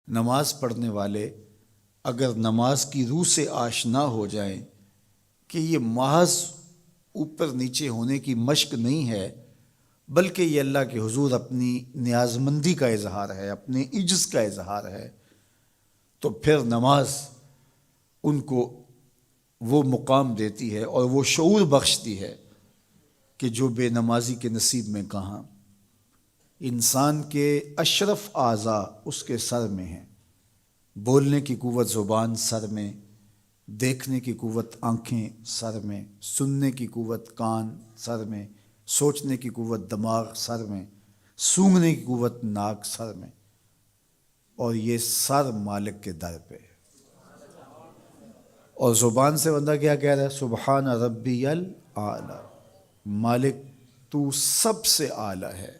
نماز پڑھنے والے اگر نماز کی روح سے آشنا ہو جائیں کہ یہ محض اوپر نیچے ہونے کی مشق نہیں ہے، بلکہ یہ اللہ کے حضور اپنی نیازمندی کا اظہار ہے، اپنے عجز کا اظہار ہے، تو پھر نماز ان کو وہ مقام دیتی ہے اور وہ شعور بخشتی ہے کہ جو بے نمازی کے نصیب میں کہاں۔ انسان کے اشرف اعضاء اس کے سر میں ہیں، بولنے کی قوت زبان سر میں، دیکھنے کی قوت آنکھیں سر میں، سننے کی قوت کان سر میں، سوچنے کی قوت دماغ سر میں، سونگھنے کی قوت ناک سر میں، اور یہ سر مالک کے در پہ۔ اور زبان سے بندہ کیا کہہ رہا ہے؟ سبحان ربی الاعلی، مالک تو سب سے اعلیٰ ہے۔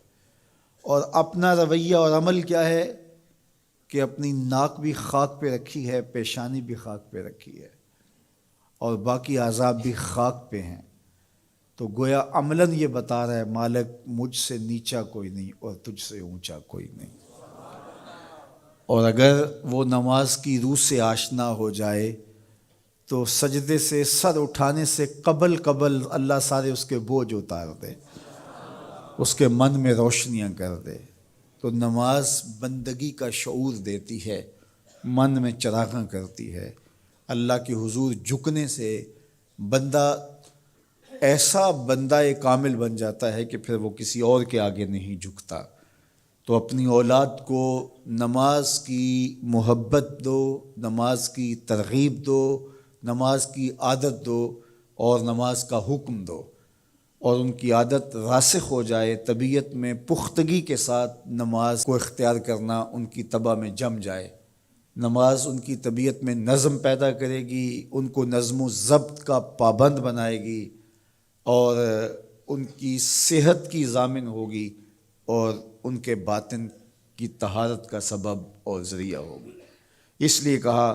اور اپنا رویہ اور عمل کیا ہے کہ اپنی ناک بھی خاک پہ رکھی ہے، پیشانی بھی خاک پہ رکھی ہے، اور باقی اعضاء بھی خاک پہ ہیں۔ تو گویا عملاً یہ بتا رہا ہے مالک مجھ سے نیچا کوئی نہیں اور تجھ سے اونچا کوئی نہیں۔ اور اگر وہ نماز کی روح سے آشنا ہو جائے تو سجدے سے سر اٹھانے سے قبل اللہ سارے اس کے بوجھ اتار دے، اس کے من میں روشنیاں کر دے۔ تو نماز بندگی کا شعور دیتی ہے، من میں چراغاں کرتی ہے۔ اللہ کے حضور جھکنے سے بندہ ایسا بندہ کامل بن جاتا ہے کہ پھر وہ کسی اور کے آگے نہیں جھکتا۔ تو اپنی اولاد کو نماز کی محبت دو، نماز کی ترغیب دو، نماز کی عادت دو اور نماز کا حکم دو، اور ان کی عادت راسخ ہو جائے، طبیعت میں پختگی کے ساتھ نماز کو اختیار کرنا ان کی طبع میں جم جائے۔ نماز ان کی طبیعت میں نظم پیدا کرے گی، ان کو نظم و ضبط کا پابند بنائے گی، اور ان کی صحت کی ضامن ہوگی، اور ان کے باطن کی طہارت کا سبب اور ذریعہ ہوگی۔ اس لیے کہا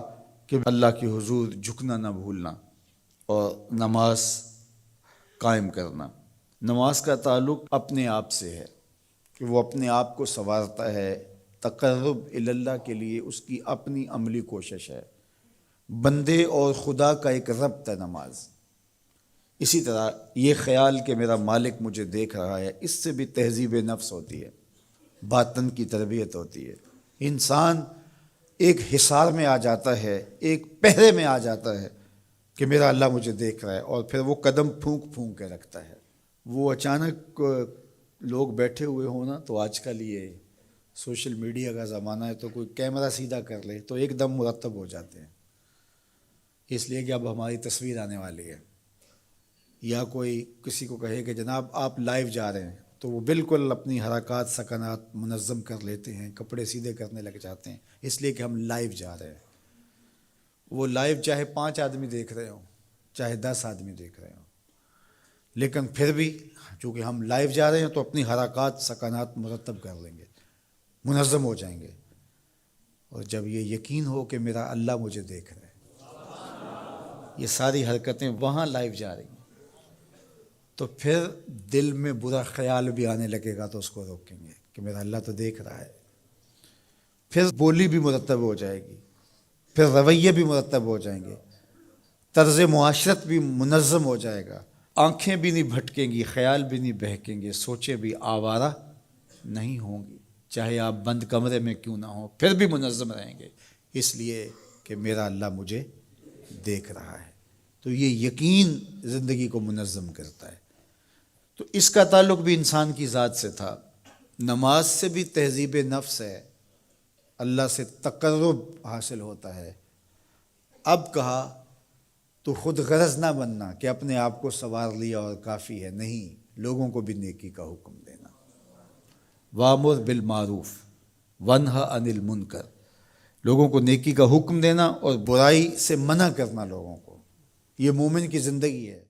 کہ اللہ کے حضور جھکنا نہ بھولنا اور نماز قائم کرنا۔ نماز کا تعلق اپنے آپ سے ہے کہ وہ اپنے آپ کو سنوارتا ہے، تقرب اللہ کے لیے اس کی اپنی عملی کوشش ہے۔ بندے اور خدا کا ایک ربط ہے نماز۔ اسی طرح یہ خیال کہ میرا مالک مجھے دیکھ رہا ہے، اس سے بھی تہذیب نفس ہوتی ہے، باطن کی تربیت ہوتی ہے۔ انسان ایک حصار میں آ جاتا ہے، ایک پہرے میں آ جاتا ہے کہ میرا اللہ مجھے دیکھ رہا ہے، اور پھر وہ قدم پھونک پھونک کے رکھتا ہے۔ وہ اچانک لوگ بیٹھے ہوئے ہوں نا، تو آج کل یہ سوشل میڈیا کا زمانہ ہے، تو کوئی کیمرہ سیدھا کر لے تو ایک دم مرتب ہو جاتے ہیں، اس لیے کہ اب ہماری تصویر آنے والی ہے۔ یا کوئی کسی کو کہے کہ جناب آپ لائیو جا رہے ہیں، تو وہ بالکل اپنی حرکات سکنات منظم کر لیتے ہیں، کپڑے سیدھے کرنے لگ جاتے ہیں، اس لیے کہ ہم لائیو جا رہے ہیں۔ وہ لائیو چاہے 5 آدمی دیکھ رہے ہوں، چاہے 10 آدمی دیکھ رہے ہوں، لیکن پھر بھی چونکہ ہم لائیو جا رہے ہیں تو اپنی حرکات سکنات مرتب کر لیں گے، منظم ہو جائیں گے۔ اور جب یہ یقین ہو کہ میرا اللہ مجھے دیکھ رہا ہے، یہ ساری حرکتیں وہاں لائیو جا رہی ہیں، تو پھر دل میں برا خیال بھی آنے لگے گا تو اس کو روکیں گے کہ میرا اللہ تو دیکھ رہا ہے۔ پھر بولی بھی مرتب ہو جائے گی، پھر رویے بھی مرتب ہو جائیں گے، طرز معاشرت بھی منظم ہو جائے گا، آنکھیں بھی نہیں بھٹکیں گی، خیال بھی نہیں بہکیں گے، سوچیں بھی آوارہ نہیں ہوں گی، چاہے آپ بند کمرے میں کیوں نہ ہوں، پھر بھی منظم رہیں گے، اس لیے کہ میرا اللہ مجھے دیکھ رہا ہے۔ تو یہ یقین زندگی کو منظم کرتا ہے۔ تو اس کا تعلق بھی انسان کی ذات سے تھا۔ نماز سے بھی تہذیب نفس ہے، اللہ سے تقرب حاصل ہوتا ہے۔ اب کہا تو خود غرض نہ بننا کہ اپنے آپ کو سنوار لیا اور کافی ہے، نہیں، لوگوں کو بھی نیکی کا حکم دینا۔ وامر بالمعروف ونہا عن المنکر، لوگوں کو نیکی کا حکم دینا اور برائی سے منع کرنا لوگوں کو، یہ مومن کی زندگی ہے۔